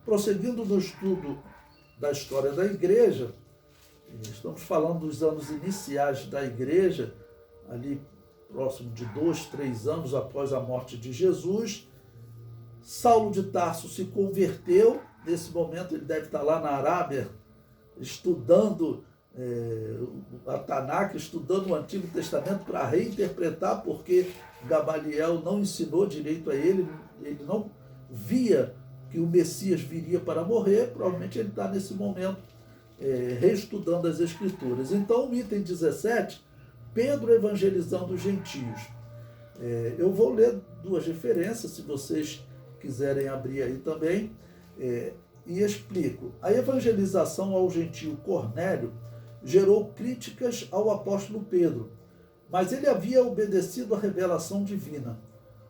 Prosseguindo no estudo da história da igreja, estamos falando dos anos iniciais da igreja, ali próximo de 2, 3 anos após a morte de Jesus. Saulo de Tarso se converteu. Nesse momento ele deve estar lá na Arábia, estudando a Tanakh, estudando o Antigo Testamento para reinterpretar, porque Gamaliel não ensinou direito a ele não via que o Messias viria para morrer. Provavelmente ele está nesse momento reestudando as Escrituras. Então, o item 17, Pedro evangelizando os gentios. Eu vou ler duas referências, se vocês quiserem abrir aí também, e explico. A evangelização ao gentio Cornélio gerou críticas ao apóstolo Pedro, mas ele havia obedecido à revelação divina.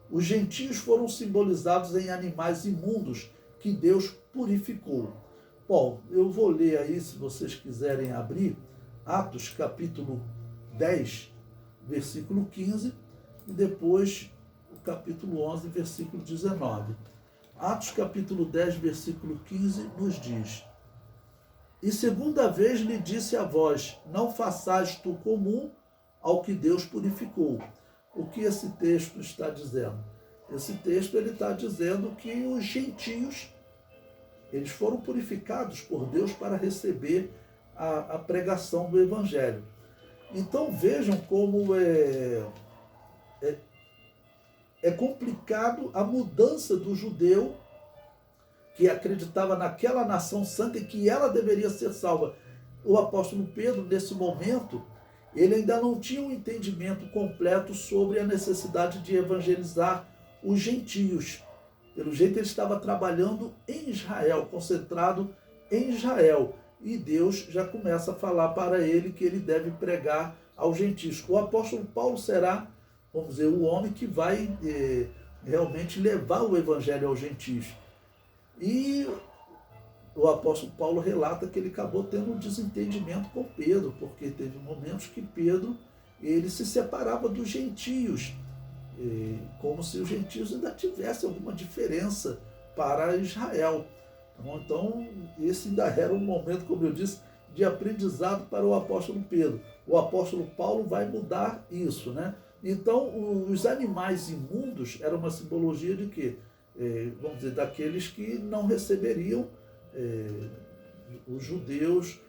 Os gentios foram simbolizados em animais imundos que Deus purificou. Bom, eu vou ler aí, se vocês quiserem abrir, Atos capítulo 10, versículo 15, e depois o capítulo 11, versículo 19. Atos capítulo 10, versículo 15, nos diz: E segunda vez lhe disse a vós, não façais tu comum ao que Deus purificou. O que esse texto está dizendo? Esse texto ele está dizendo que os gentios, eles foram purificados por Deus para receber a pregação do Evangelho. Então vejam como é complicado a mudança do judeu que acreditava naquela nação santa e que ela deveria ser salva. O apóstolo Pedro, nesse momento, ele ainda não tinha um entendimento completo sobre a necessidade de evangelizar os gentios. Pelo jeito, ele estava trabalhando em Israel, concentrado em Israel. E Deus já começa a falar para ele que ele deve pregar aos gentios. O apóstolo Paulo será, vamos dizer, o homem que vai realmente levar o evangelho aos gentios. E o apóstolo Paulo relata que ele acabou tendo um desentendimento com Pedro, porque teve momentos que Pedro ele se separava dos gentios, como se os gentios ainda tivessem alguma diferença para Israel. Então, esse ainda era um momento, como eu disse, de aprendizado para o apóstolo Pedro. O apóstolo Paulo vai mudar isso, né? Então, os animais imundos eram uma simbologia de quê? Vamos dizer, daqueles que não receberiam os judeus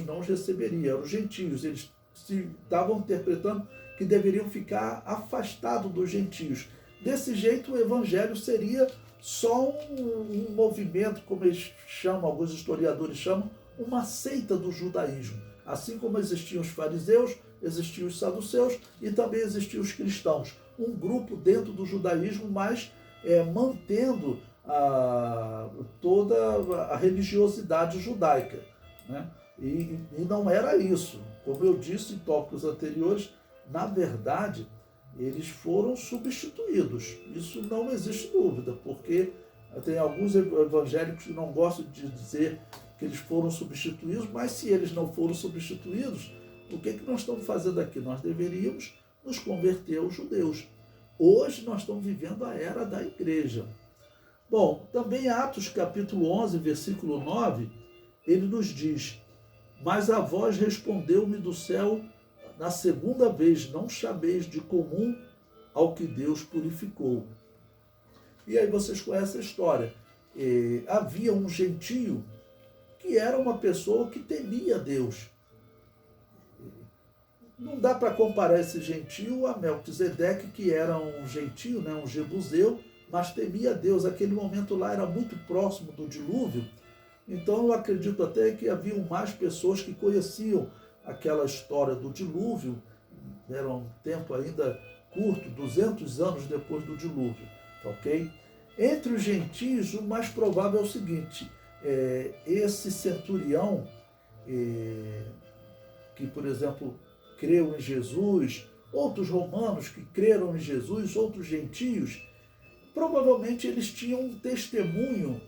não os receberiam, eram os gentios. Eles estavam interpretando que deveriam ficar afastados dos gentios. Desse jeito, o evangelho seria só um movimento, como eles chamam, alguns historiadores chamam, uma seita do judaísmo. Assim como existiam os fariseus, existiam os saduceus e também existiam os cristãos. Um grupo dentro do judaísmo, mas mantendo toda a religiosidade judaica, né? E não era isso. Como eu disse em tópicos anteriores, na verdade, eles foram substituídos. Isso não existe dúvida, porque tem alguns evangélicos que não gostam de dizer que eles foram substituídos, mas se eles não foram substituídos, o que nós estamos fazendo aqui? Nós deveríamos nos converter aos judeus. Hoje nós estamos vivendo a era da igreja. Bom, também Atos capítulo 11, versículo 9, ele nos diz: Mas a voz respondeu-me do céu na segunda vez, não chameis de comum ao que Deus purificou. E aí vocês conhecem a história. Havia um gentio que era uma pessoa que temia Deus. Não dá para comparar esse gentio a Melquisedeque, que era um gentio, né, um jebuseu, mas temia Deus. Aquele momento lá era muito próximo do dilúvio, então eu acredito até que haviam mais pessoas que conheciam aquela história do dilúvio. Era um tempo ainda curto, 200 anos depois do dilúvio, ok? Entre os gentios, o mais provável é o seguinte: esse centurião, que, por exemplo, creu em Jesus, outros romanos que creram em Jesus, outros gentios, provavelmente eles tinham um testemunho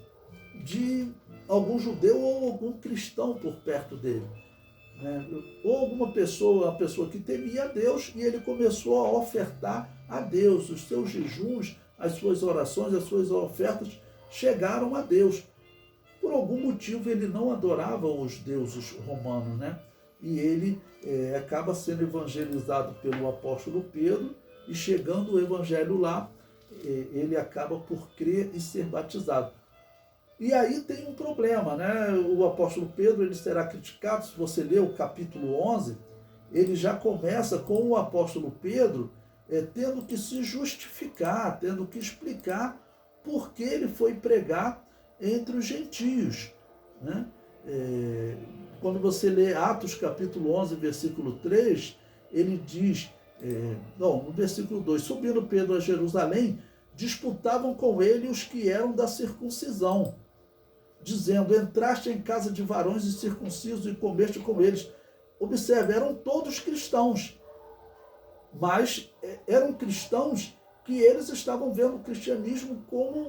de algum judeu ou algum cristão por perto dele, né? Ou alguma pessoa, uma pessoa que temia a Deus, e ele começou a ofertar a Deus. Os seus jejuns, as suas orações, as suas ofertas chegaram a Deus. por algum motivo ele não adorava os deuses romanos, né? E ele acaba sendo evangelizado pelo apóstolo Pedro, e chegando o evangelho lá, ele acaba por crer e ser batizado. E aí tem um problema, né? O apóstolo Pedro ele será criticado. Se você ler o capítulo 11, ele já começa com o apóstolo Pedro tendo que se justificar, tendo que explicar por que ele foi pregar entre os gentios, né? Quando você lê Atos capítulo 11, versículo 3, ele diz, no versículo 2, subindo Pedro a Jerusalém, disputavam com ele os que eram da circuncisão, dizendo, entraste em casa de varões incircuncisos e comeste com eles. Observe, eram todos cristãos, mas eram cristãos que eles estavam vendo o cristianismo como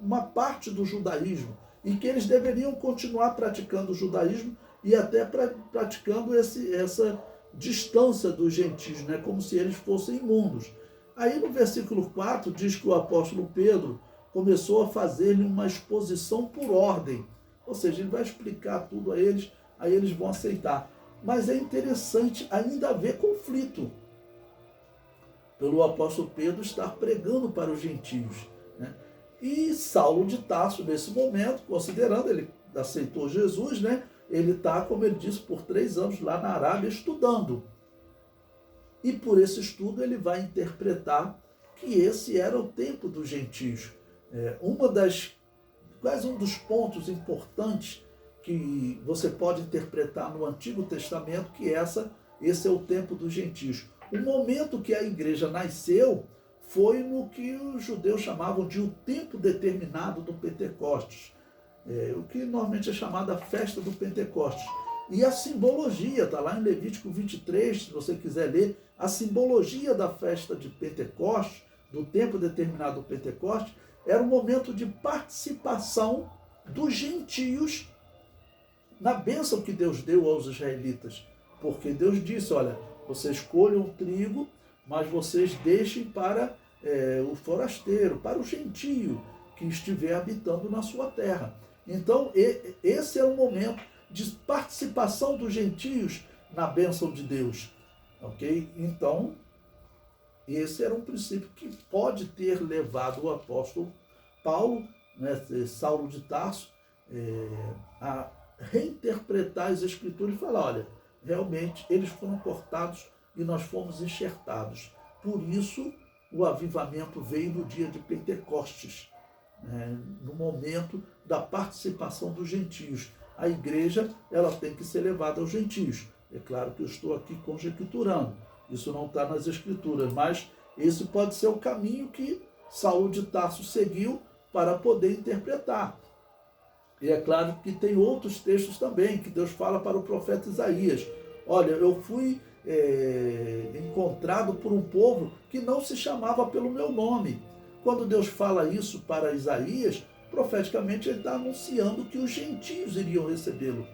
uma parte do judaísmo, e que eles deveriam continuar praticando o judaísmo e até praticando essa distância dos gentios, né? Como se eles fossem imundos. Aí no versículo 4 diz que o apóstolo Pedro começou a fazer-lhe uma exposição por ordem, ou seja, ele vai explicar tudo a eles, aí eles vão aceitar. Mas é interessante ainda haver conflito pelo apóstolo Pedro estar pregando para os gentios, né? E Saulo de Tarso, nesse momento, considerando, ele aceitou Jesus, né? Ele está, como ele disse, por 3 anos lá na Arábia estudando. E por esse estudo ele vai interpretar que esse era o tempo dos gentios. Quase um dos pontos importantes que você pode interpretar no Antigo Testamento, que esse é o tempo dos gentios. O momento que a igreja nasceu foi no que os judeus chamavam de o tempo determinado do Pentecostes, o que normalmente é chamado a festa do Pentecostes. E a simbologia, está lá em Levítico 23, se você quiser ler, a simbologia da festa de Pentecostes, do tempo determinado do Pentecostes, era um momento de participação dos gentios na bênção que Deus deu aos israelitas. Porque Deus disse, olha, vocês colham o trigo, mas vocês deixem para o forasteiro, para o gentio que estiver habitando na sua terra. Então, esse é o momento de participação dos gentios na bênção de Deus. Ok? Então, esse era um princípio que pode ter levado o apóstolo Paulo, né, Saulo de Tarso, a reinterpretar as Escrituras e falar, olha, realmente eles foram cortados e nós fomos enxertados. Por isso, o avivamento veio no dia de Pentecostes, né, no momento da participação dos gentios. A igreja, ela tem que ser levada aos gentios. É claro que eu estou aqui conjecturando, isso não está nas Escrituras, mas esse pode ser o caminho que Saulo de Tarso seguiu para poder interpretar. E é claro que tem outros textos também, que Deus fala para o profeta Isaías. Olha, eu fui encontrado por um povo que não se chamava pelo meu nome. Quando Deus fala isso para Isaías, profeticamente ele está anunciando que os gentios iriam recebê-lo.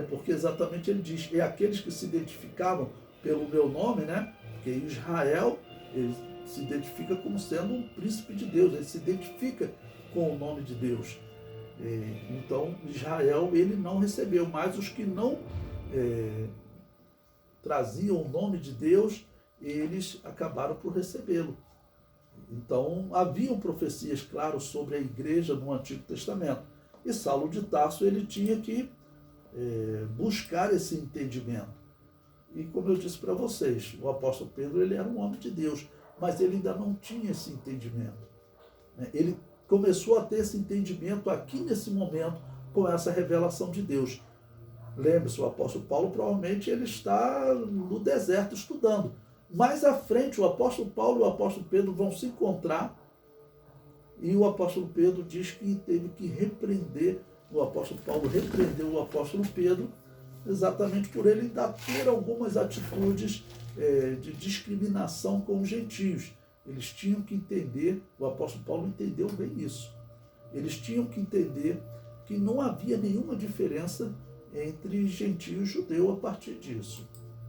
Porque exatamente ele diz, aqueles que se identificavam pelo meu nome, né? Porque Israel, ele se identifica como sendo um príncipe de Deus, ele se identifica com o nome de Deus. Então, Israel, ele não recebeu, mas os que não traziam o nome de Deus, eles acabaram por recebê-lo. Então, haviam profecias, claro, sobre a igreja no Antigo Testamento. E Saulo de Tarso, ele tinha que buscar esse entendimento. E como eu disse para vocês, o apóstolo Pedro, ele era um homem de Deus, mas ele ainda não tinha esse entendimento. Ele começou a ter esse entendimento aqui nesse momento, com essa revelação de Deus. Lembre-se, o apóstolo Paulo provavelmente ele está no deserto estudando. Mais à frente, o apóstolo Paulo e o apóstolo Pedro vão se encontrar, e o apóstolo Pedro diz que teve que repreender, o apóstolo Paulo repreendeu o apóstolo Pedro, exatamente por ele ainda ter algumas atitudes de discriminação com os gentios. Eles tinham que entender, o apóstolo Paulo entendeu bem isso, eles tinham que entender que não havia nenhuma diferença entre gentio e judeu a partir disso.